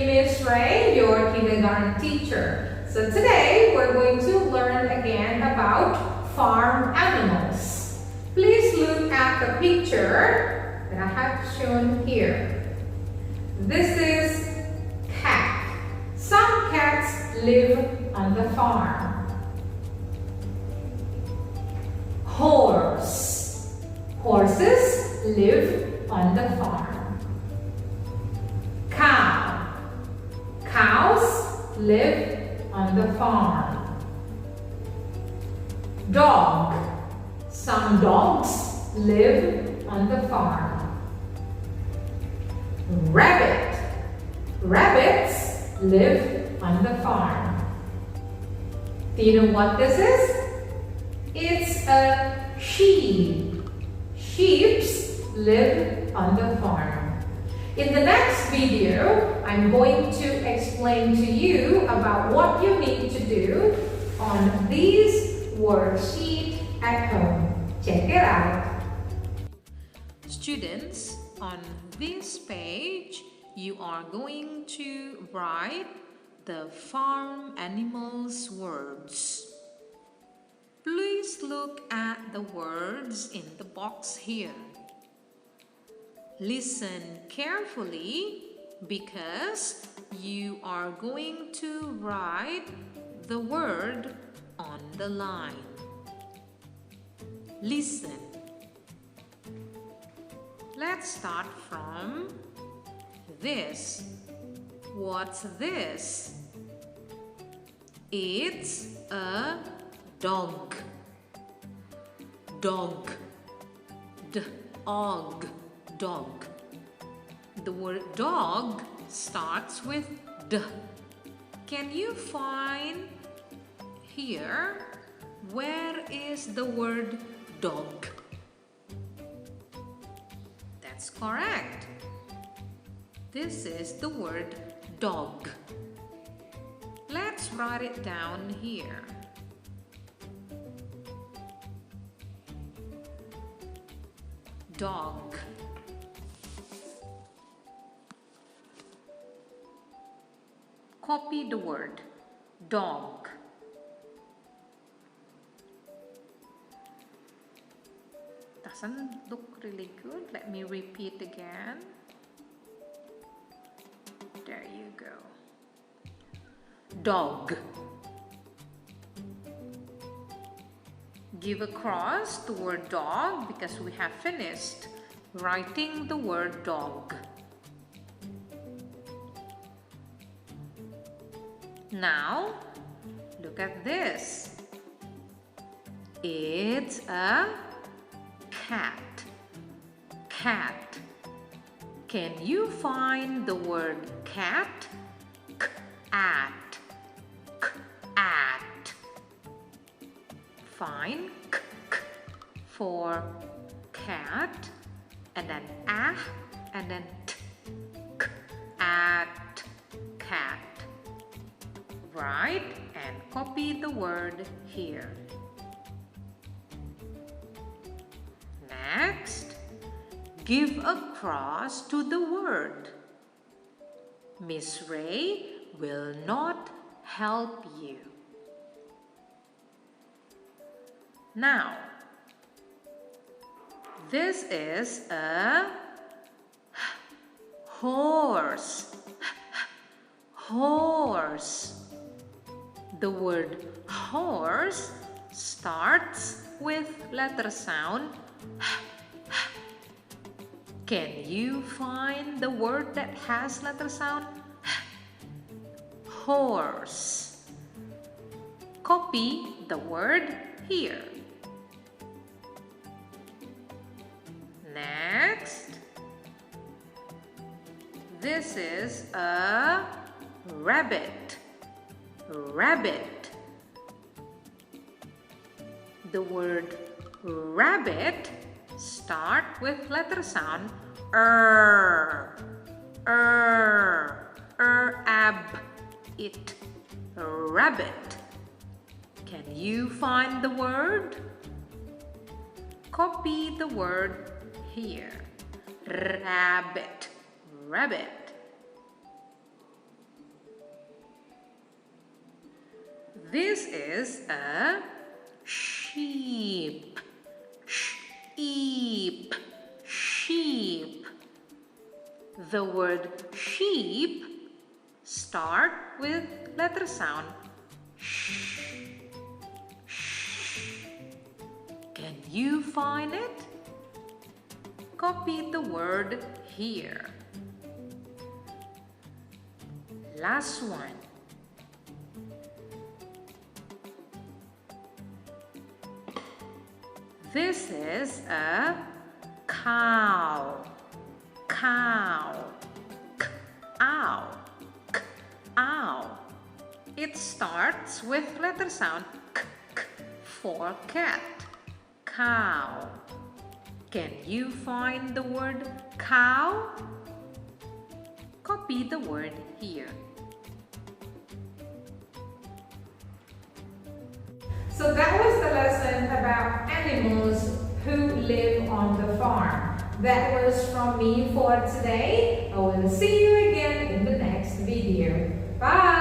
Miss Ray, your kindergarten teacher. So today we're going to learn again about farm animals. Please look at the picture that I have shown here. This is cat. Some cats live on the farm. Horse. Horses live on the farm. Cow. Cows live on the farm. Dog. Some dogs live on the farm. Rabbit. Rabbits live on the farm. Do you know what this is? It's a sheep. Sheeps live on the farm. In the next video, I'm going to explain to you about what you need to do on these worksheets at home. Check it out. Students, on this page, you are going to write the farm animals words. Please look at the words in the box here. Listen carefully because you are going to write the word on the line. Listen. Let's start from this. What's this? It's a dog. Dog. Dog. Dog. The word dog starts with D. Can you find here where is the word dog? That's correct. This is the word dog. Let's write it down here. Dog. Copy the word dog. Doesn't look really good. Let me repeat again. There you go. Dog. Give a cross to the word dog because we have finished writing the word dog. Now, look at this. It's a cat. Cat. Can you find the word cat? Cat. Cat. Find for cat and then and then at cat. Write and copy the word here. Next, give a cross to the word. Miss Ray will not help you. Now, this is a horse. Horse. The word horse starts with letter sound. Can you find the word that has letter sound? Horse. Copy the word here. Next, this is a rabbit. Rabbit. The word rabbit start with letter sound ab it. Rabbit. Can you find the word? Copy the word here. Rabbit. Rabbit. This is a sheep. Sheep. Sheep. The word sheep start with letter sound sh. Sh. Can you find it? Copy the word here. Last one. This is a cow. Cow. K-ow. K-ow. It starts with letter sound k for cat. Cow. Can you find the word cow? Copy the word here. So that was the lesson about animals who live on the farm. That was from me for today. I will see you again in the next video. Bye!